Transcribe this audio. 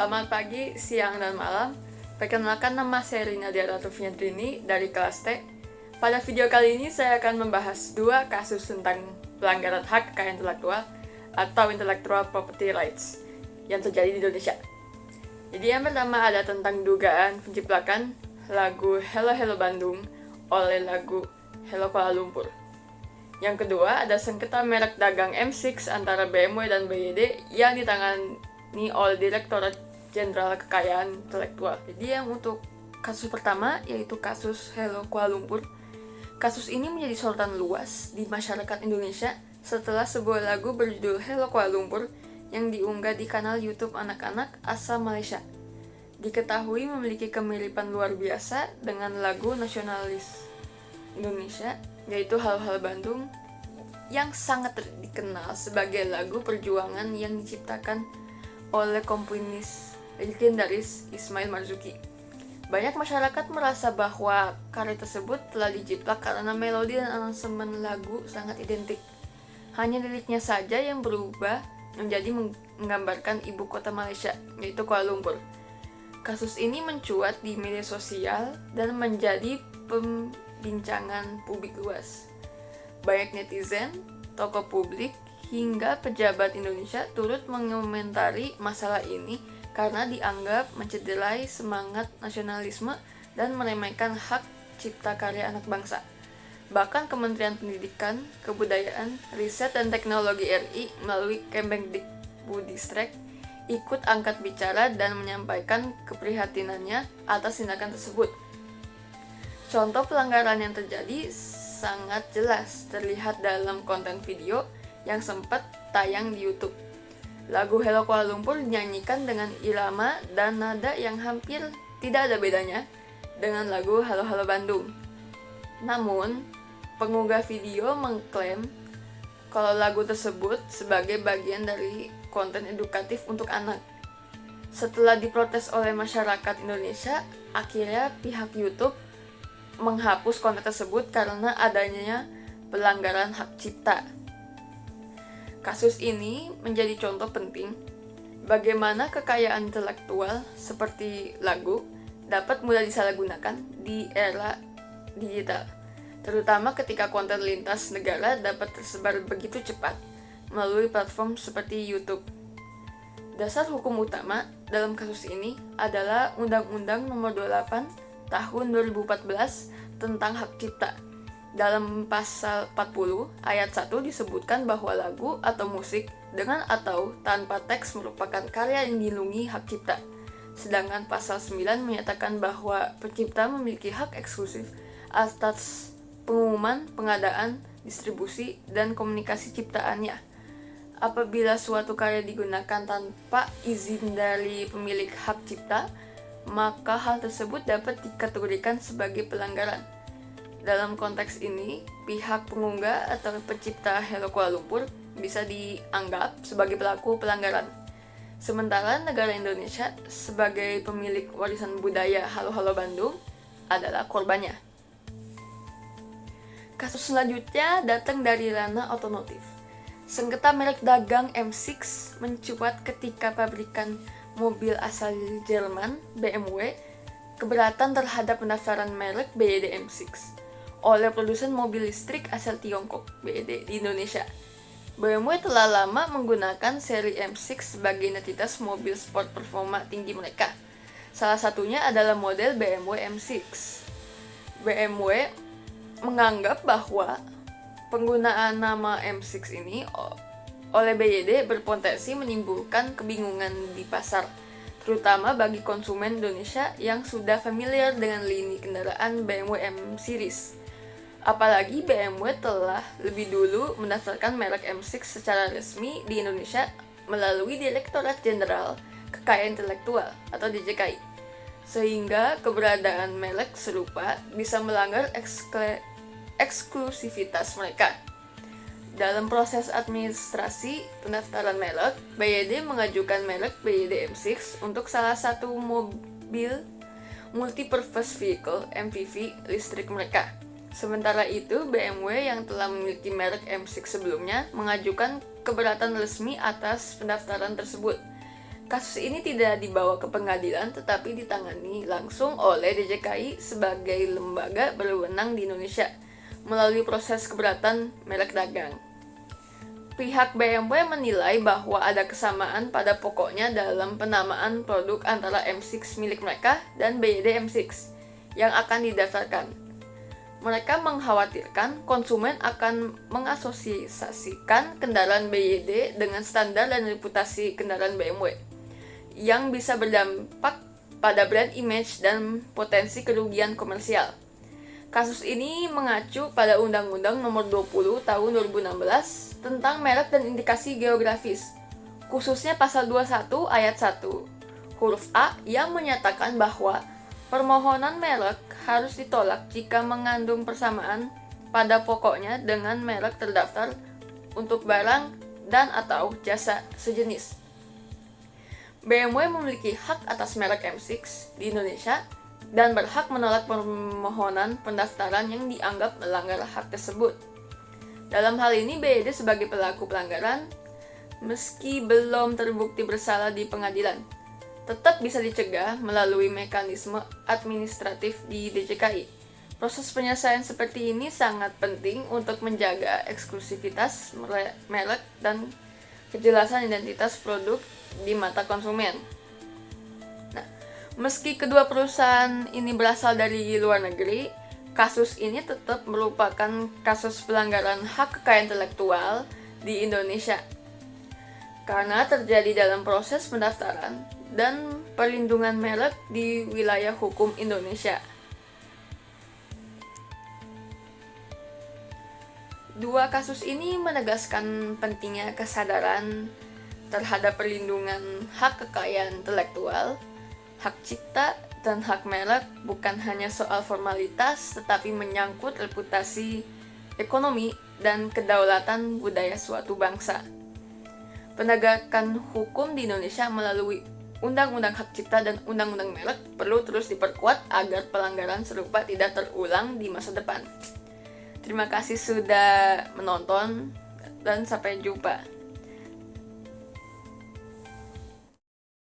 Selamat pagi, siang, dan malam. Perkenalkan, nama saya Rina Diaratu Fiandrini dari kelas T. Pada video kali ini saya akan membahas dua kasus tentang pelanggaran hak kekayaan intelektual atau intellectual property rights yang terjadi di Indonesia. Jadi yang pertama ada tentang dugaan penciplakan lagu Hello Hello Bandung oleh lagu Hello Kuala Lumpur. Yang kedua ada sengketa merek dagang M6 antara BMW dan BYD yang ditangani oleh Direktorat Jenderal Kekayaan Intelektual. Jadi yang untuk kasus pertama yaitu kasus Hello Kuala Lumpur. Kasus ini menjadi sorotan luas di masyarakat Indonesia setelah sebuah lagu berjudul Hello Kuala Lumpur yang diunggah di kanal YouTube anak-anak asal Malaysia. Diketahui memiliki kemiripan luar biasa dengan lagu nasionalis Indonesia, yaitu Halo Halo Bandung, yang sangat dikenal sebagai lagu perjuangan yang diciptakan oleh komponis legendaris Ismail Marzuki. Banyak masyarakat merasa bahwa karya tersebut telah diciplak karena melodi dan aransemen lagu sangat identik. Hanya liriknya saja yang berubah menjadi menggambarkan ibu kota Malaysia, yaitu Kuala Lumpur. Kasus ini mencuat di media sosial dan menjadi pembincangan publik luas. Banyak netizen, tokoh publik, hingga pejabat Indonesia turut mengomentari masalah ini karena dianggap mencederai semangat nasionalisme dan meremehkan hak cipta karya anak bangsa. Bahkan Kementerian Pendidikan, Kebudayaan, Riset dan Teknologi RI melalui Kemendikbudristek ikut angkat bicara dan menyampaikan keprihatinannya atas tindakan tersebut. Contoh pelanggaran yang terjadi sangat jelas terlihat dalam konten video yang sempat tayang di YouTube. Lagu Hello Kuala Lumpur dinyanyikan dengan irama dan nada yang hampir tidak ada bedanya dengan lagu Halo Halo Bandung. Namun, pengunggah video mengklaim kalau lagu tersebut sebagai bagian dari konten edukatif untuk anak. Setelah diprotes oleh masyarakat Indonesia, akhirnya pihak YouTube menghapus konten tersebut karena adanya pelanggaran hak cipta. Kasus ini menjadi contoh penting bagaimana kekayaan intelektual seperti lagu dapat mudah disalahgunakan di era digital, terutama ketika konten lintas negara dapat tersebar begitu cepat melalui platform seperti YouTube. Dasar hukum utama dalam kasus ini adalah Undang-Undang Nomor 28 Tahun 2014 tentang Hak Cipta. Dalam pasal 40 ayat 1 disebutkan bahwa lagu atau musik dengan atau tanpa teks merupakan karya yang dilindungi hak cipta. Sedangkan pasal 9 menyatakan bahwa pencipta memiliki hak eksklusif atas pengumuman, pengadaan, distribusi, dan komunikasi ciptaannya. Apabila suatu karya digunakan tanpa izin dari pemilik hak cipta, maka hal tersebut dapat dikategorikan sebagai pelanggaran. Dalam konteks ini, pihak pengunggah atau pencipta Hello Kuala Lumpur bisa dianggap sebagai pelaku pelanggaran. Sementara negara Indonesia sebagai pemilik warisan budaya Halo Halo Bandung adalah korbannya. Kasus selanjutnya datang dari ranah otomotif. Sengketa merek dagang M6 mencuat ketika pabrikan mobil asal Jerman, BMW, keberatan terhadap pendaftaran merek BYD M6 oleh produsen mobil listrik asal Tiongkok, BYD, di Indonesia. BMW telah lama menggunakan seri M6 sebagai identitas mobil sport performa tinggi mereka. Salah satunya adalah model BMW M6. BMW menganggap bahwa penggunaan nama M6 ini oleh BYD berpotensi menimbulkan kebingungan di pasar, terutama bagi konsumen Indonesia yang sudah familiar dengan lini kendaraan BMW M Series. Apalagi BMW telah lebih dulu mendaftarkan merek M6 secara resmi di Indonesia melalui Direktorat Jenderal Kekayaan Intelektual atau DJKI, sehingga keberadaan merek serupa bisa melanggar eksklusivitas mereka. Dalam proses administrasi pendaftaran merek, BYD mengajukan merek BYD M6 untuk salah satu mobil multi-purpose vehicle (MPV) listrik mereka. Sementara itu, BMW yang telah memiliki merek M6 sebelumnya mengajukan keberatan resmi atas pendaftaran tersebut. Kasus ini tidak dibawa ke pengadilan tetapi ditangani langsung oleh DJKI sebagai lembaga berwenang di Indonesia melalui proses keberatan merek dagang. Pihak BMW menilai bahwa ada kesamaan pada pokoknya dalam penamaan produk antara M6 milik mereka dan BYD M6 yang akan didaftarkan. Mereka mengkhawatirkan konsumen akan mengasosiasikan kendaraan BYD dengan standar dan reputasi kendaraan BMW, yang bisa berdampak pada brand image dan potensi kerugian komersial. Kasus ini mengacu pada Undang-Undang Nomor 20 Tahun 2016 tentang merek dan indikasi geografis, khususnya Pasal 21 Ayat 1, huruf A yang menyatakan bahwa permohonan merek harus ditolak jika mengandung persamaan pada pokoknya dengan merek terdaftar untuk barang dan atau jasa sejenis. BMW memiliki hak atas merek M6 di Indonesia dan berhak menolak permohonan pendaftaran yang dianggap melanggar hak tersebut. Dalam hal ini, BYD sebagai pelaku pelanggaran, meski belum terbukti bersalah di pengadilan, tetap bisa dicegah melalui mekanisme administratif di DJKI. Proses penyelesaian seperti ini sangat penting untuk menjaga eksklusivitas merek dan kejelasan identitas produk di mata konsumen. Nah, meski kedua perusahaan ini berasal dari luar negeri, kasus ini tetap merupakan kasus pelanggaran hak kekayaan intelektual di Indonesia karena terjadi dalam proses pendaftaran dan perlindungan merek di wilayah hukum Indonesia. Dua kasus ini menegaskan pentingnya kesadaran terhadap perlindungan hak kekayaan intelektual, hak cipta, dan hak merek bukan hanya soal formalitas tetapi menyangkut reputasi, ekonomi, dan kedaulatan budaya suatu bangsa. Penegakan hukum di Indonesia melalui Undang-Undang Hak Cipta dan Undang-Undang Merek perlu terus diperkuat agar pelanggaran serupa tidak terulang di masa depan. Terima kasih sudah menonton dan sampai jumpa.